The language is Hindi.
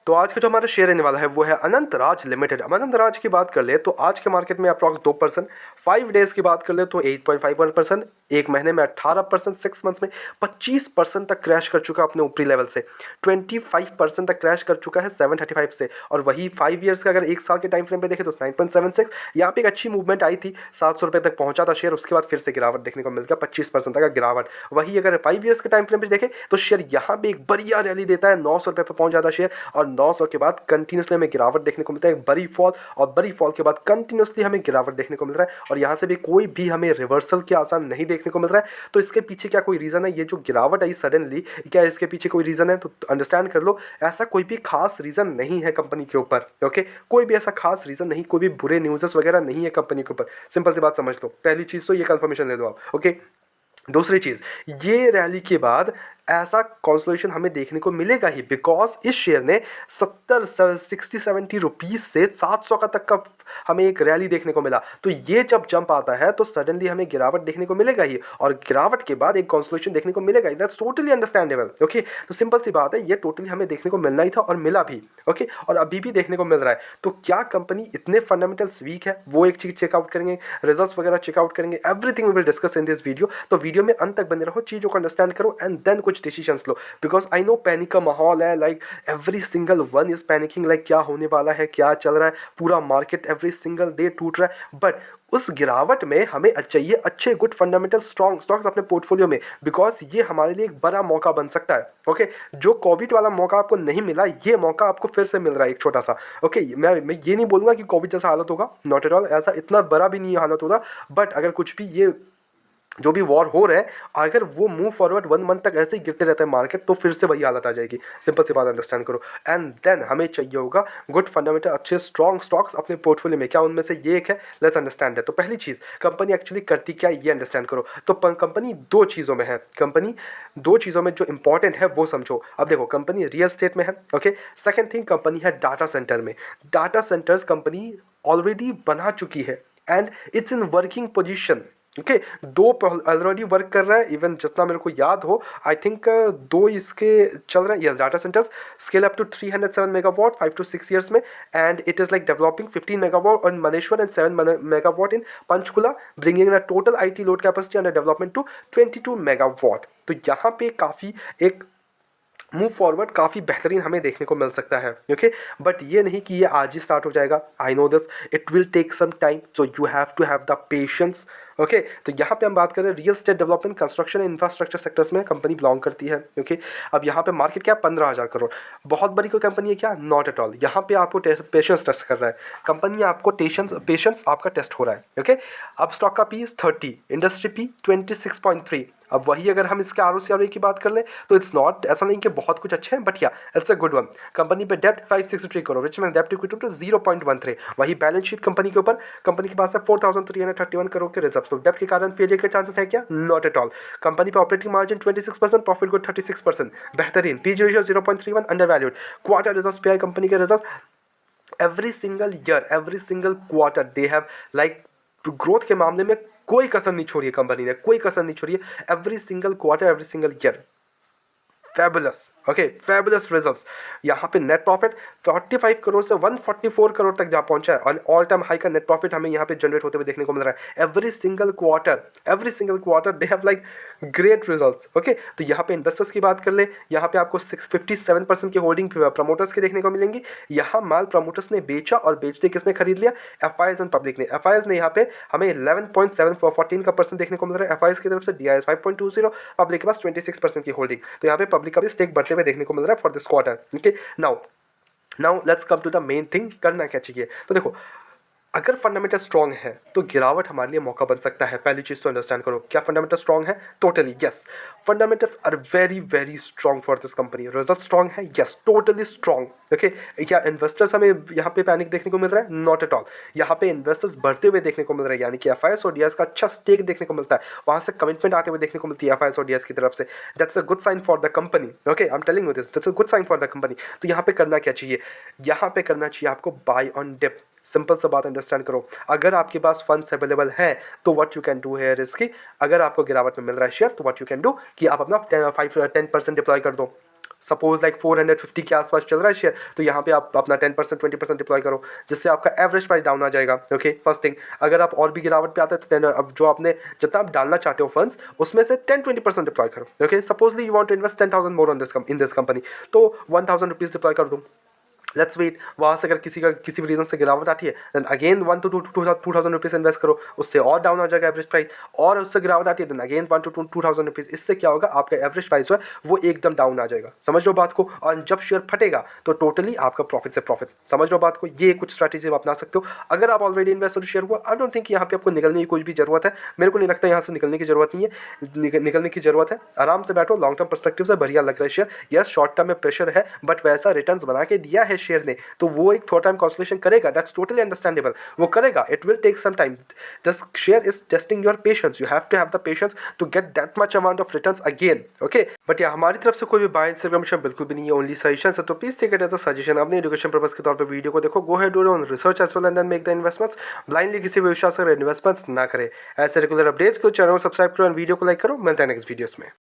तो आज का जो हमारा शेयर रहने वाला है वो है अनंत राज लिमिटेड। अब अनंत राज की बात कर ले तो आज के मार्केट में अप्रॉक्स 2%, 5 डेज की बात कर ले तो 8.51%, एक महीने में 18%, 6 मंथ्स में 25% तक क्रैश कर चुका अपने ऊपरी लेवल से, 25% तक क्रैश कर चुका है 735 से। और वही 5 ईयर्स का अगर एक साल के टाइम फ्रेम पे देखें तो 9.76, यहाँ पे एक अच्छी मूवमेंट आई थी, 700 रुपये तक पहुंचा था शेयर, उसके बाद फिर से गिरावट देखने को मिल गया, 25% तक का गिरावट। वही अगर 5 ईयर्स के टाइम फ्रेम पे देखें तो शेयर यहाँ पे एक बढ़िया रैली देता है, 900 रुपये पर पहुंच जाता है शेयर, और 900 के बाद कंटिन्यूसली हमें गिरावट देखने को मिलता है, एक बड़ी फॉल, और बड़ी फॉल के बाद कंटिन्यूसली हमें गिरावट देखने को मिल रहा है, और यहाँ से भी कोई भी हमें रिवर्सल के आसार नहीं देखने को मिल रहा है। तो इसके पीछे क्या कोई रीज़न है? ये जो गिरावट आई सडनली, क्या इसके पीछे कोई रीज़न है? तो अंडरस्टैंड कर लो, ऐसा कोई भी खास रीज़न नहीं है कंपनी के ऊपर। ओके, कोई भी ऐसा खास रीज़न नहीं, कोई भी बुरे न्यूज़ वगैरह नहीं है कंपनी के ऊपर। सिंपल सी बात समझ लो, पहली चीज़ तो ये कंफर्मेशन ले लो आप। ओके, दूसरी चीज़, ये रैली के बाद ऐसा कंसोलेशन हमें देखने को मिलेगा ही, बिकॉज इस शेयर ने 60-70 रुपीज़ से 700 का तक का हमें एक रैली देखने को मिला। तो ये जब जंप आता है तो सडनली हमें गिरावट देखने को मिलेगा ही, और गिरावट के बाद एक कंसोलेशन देखने को मिलेगा ही। That's totally understandable. ओके, तो सिंपल सी बात है, ये टोटली हमें देखने को मिलना ही था और मिला भी। ओके, और अभी भी देखने को मिल रहा है। तो क्या कंपनी इतने फंडामेंटल्स वीक है, वो एक चीज़ चेकआउट करेंगे, रिजल्ट्स वगैरह चेकआउट करेंगे, everything we will discuss in this video. तो वीडियो में अंत तक बने रहो, चीज़ों को अंडरस्टैंड करो एंड देन कुछ डिसीजंस लो, बिकॉज आई नो पैनिक का माहौल है, like every single one is panicking, like क्या होने वाला है, क्या चल रहा है, पूरा मार्केट एवरी सिंगल डे टूट रहा है। बट उस गिरावट में हमें चाहिए अच्छे गुड फंडामेंटल स्ट्रॉन्ग स्टॉक्स अपने पोर्टफोलियो में, बिकॉज ये हमारे लिए एक बड़ा मौका बन सकता है। ओके, जो कोविड वाला मौका आपको नहीं मिला, ये मौका आपको फिर से मिल रहा है एक छोटा सा। ओके, मैं ये नहीं बोलूँगा कि कोविड जैसा हालत होगा, नॉट एट ऑल, ऐसा इतना बड़ा भी नहीं हालत होगा। बट अगर कुछ भी ये जो भी वॉर हो रहा है, अगर वो मूव फॉरवर्ड 1 मंथ तक ऐसे ही गिरते रहता है मार्केट, तो फिर से वही हालत आ जाएगी। सिंपल सी बात अंडरस्टैंड करो। एंड देन हमें चाहिए होगा गुड फंडामेंटल अच्छे स्ट्रॉन्ग स्टॉक्स अपने पोर्टफोलियो में। क्या उनमें से ये एक है? लेट्स अंडरस्टैंड है। तो पहली चीज़, कंपनी एक्चुअली करती क्या है ये अंडरस्टैंड करो। तो कंपनी 2 चीज़ों में है, कंपनी 2 चीज़ों में जो इंपॉर्टेंट है वो समझो। अब देखो, कंपनी रियल स्टेट में है। ओके, सेकेंड थिंग, कंपनी है डाटा सेंटर में। डाटा सेंटर्स कंपनी ऑलरेडी बना चुकी है and it's in working position. Okay, 2 already work कर रहा है, इवन जितना मेरे को याद हो, आई थिंक 2 इसके चल रहे हैं। Yes, data centers scale up to 307 megawatt 5 to 6 years में, and it is like developing 15 megawatt in Maneshwar and 7 megawatt in Panchkula, bringing the total IT load capacity under development to 22 megawatt. तो यहाँ पे काफ़ी एक मूव फॉरवर्ड काफ़ी बेहतरीन हमें देखने को मिल सकता है। ओके, बट ये नहीं कि ये आज ही स्टार्ट हो जाएगा। I know this, it will take some time, so you have to have the patience. Okay, तो यहाँ पे हम बात करें real estate development, construction and infrastructure sectors में कंपनी बिलोंग करती है। ओके, अब यहाँ पे मार्केट क्या, 15,000 करोड़, बहुत बड़ी कोई कंपनी है क्या? Not at all. यहाँ पे आपको पेशेंस टेस्ट कर रहा है कंपनी, आपको पेशेंस आपका टेस्ट हो रहा है। ओके, अब स्टॉक का पी 30, इंडस्ट्री पी 26.3। अब वही अगर हम इसके ROC की बात कर ले तो इट्स नॉट, ऐसा नहीं कि बहुत कुछ अच्छे हैं, बट या it's a good one. Company पे डेप्ट 563 करोड़, विच में डेप्ट इक्विटी टू 0.13। वही बैलेंस शीट कंपनी के ऊपर, कंपनी के पास है 4,331 करोड़ के रिजर्व। तो डेप्ट के कारण फेलियर के चांसेस है क्या? Not at all. कंपनी पे ऑपरेटिंग मार्जिन 26%, प्रॉफिट ग्रोथ 36%, बेहतरीन। PG ratio 0.31, under valued. Quarter results पे कंपनी के result every single year, every single quarter they have like growth के मामले में कोई कसर नहीं छोड़ी है कंपनी ने, कोई कसर नहीं छोड़ी है। Every single quarter, every single year, fabulous. Okay, fabulous results. यहाँ पे नेट प्रॉफिट 45 करोड़ से 144 करोड़ तक जा पहुंचा है, और ऑल टाइम हाई का नेट प्रॉफिट हमें यहाँ पे जनरेट होते हुए देखने को मिल रहा है। Every single quarter they have like great results. Okay, तो यहाँ पे इन्वेस्टर्स की बात कर ले, यहाँ पे आपको 57% की होल्डिंग प्रमोटर्स की देखने को मिलेंगी। यहाँ माल प्रमोटर्स ने बेचा, और बेचते किसने खरीद लिया? FIs एंड पब्लिक ने। FIs ने यहाँ पे हमें 11.714 का परसेंट देखने को मिल रहा है FIs की तरफ से, DIS 5.20, पब्लिक के पास 26% की होल्डिंग। तो यहाँ पे पब्लिक का भी स्टेक बढ़ते हुए देखने को मिल रहा है for this quarter. Okay, now let's come to the main thing, करना क्या चाहिए। तो देखो, अगर फंडामेंटल स्ट्रॉन्ग है तो गिरावट हमारे लिए मौका बन सकता है। पहली चीज़ तो अंडरस्टैंड करो, क्या फंडामेंटल स्ट्रॉन्ग है? Totally yes, fundamentals are very very strong for this company. Result strong है? Yes, totally strong. ओके, क्या इन्वेस्टर्स हमें यहाँ पे पैनिक देखने को मिल रहा है? Not at all. यहाँ पे इन्वेस्टर्स बढ़ते हुए देखने को मिल रहे हैं, यानी कि FIs और DIS का अच्छा स्टेक देखने को मिलता है, वहाँ से कमिटमेंट आते हुए देखने को मिलती है FIs और DIS की तरफ से। That's a good sign for the company. Okay, I am telling you this, that's a good sign for the company. तो यहाँ पे करना क्या चाहिए? यहाँ पे करना चाहिए आपको बाय ऑन डिप। सिंपल सा बात अंडरस्टैंड करो, अगर आपके पास फंड्स अवेलेबल हैं तो what you can do here is कि अगर आपको गिरावट में मिल रहा है शेयर, तो व्हाट यू कैन डू कि आप अपना 5-10% डिप्लॉय कर दो। सपोज लाइक 450 के आसपास चल रहा है शेयर, तो यहाँ पे आप अपना 10% 20% डिप्लॉय करो, जिससे आपका एवरेज प्राइस डाउन आ जाएगा। Okay, first thing. अगर आप और भी गिरावट पे आते हैं तो then अब जो आपने जितना आप डालना चाहते हो फंड्स, उसमें से 10-20% डिप्लॉय करो। Okay, supposedly you want to invest 10,000 more on in this company, तो 1,000 रुपीज़ डिप्लॉय कर दूँ। लेट्स वेट, वहाँ से अगर किसी भी रीज़न से गिरावट आती है, then again 1 to 2,000 rupees invest करो, उससे और डाउन आ जाएगा एवरेज प्राइस, और उससे गिरावट आती है, देन अगेन 1 to 2,000 रुपीज़। इससे क्या होगा, आपका एवरेज प्राइस जो है वो एकदम डाउन आ जाएगा। समझ लो बात को। और जब शेयर फटेगा तो टोटली आपका प्रॉफिट से प्रॉफिट। समझ लो बात को। ये कुछ स्ट्रैटेजी आप अपना सकते हो अगर आप ऑलरेडी इन्वेस्टर शेयर हुआ। आई डोंट थिंक यहाँ पे आपको निकलने की कोई भी जरूरत है। मेरे को नहीं लगता यहाँ से निकलने की जरूरत नहीं है। निकलने की जरूरत है, आराम से बैठो। लॉन्ग टर्म पर्सपेक्टिव से बढ़िया लग रहा है शेयर। यस, शॉर्ट टर्म में प्रेशर है, बट वैसा रिटर्न्स बना के दिया है शेयर ने, तो वो एक थोड़ा टाइम कॉन्सलेशन करेगा। That's totally understandable. वो करेगा, it will take some time. This share is testing your patience. You have to have the patience to get that much amount of returns again. Okay, but या हमारी तरफ से कोई भी बाय एंड सेल कमीशन बिल्कुल भी नहीं है, ओनली सजेशन है। तो please take it as a suggestion. अपने एजुकेशन पर्पस के तौर पे वीडियो को देखो। Go head do on research as well and then make the investments. Blindly किसी भी विश्वास कर इन्वेस्टमेंट्स ना करें। ऐसे रेगुलर अपडेट्स को चैनल को सब्सक्राइब करो और वीडियो को लाइक करो। मिलते हैं नेक्स्ट वीडियोस में।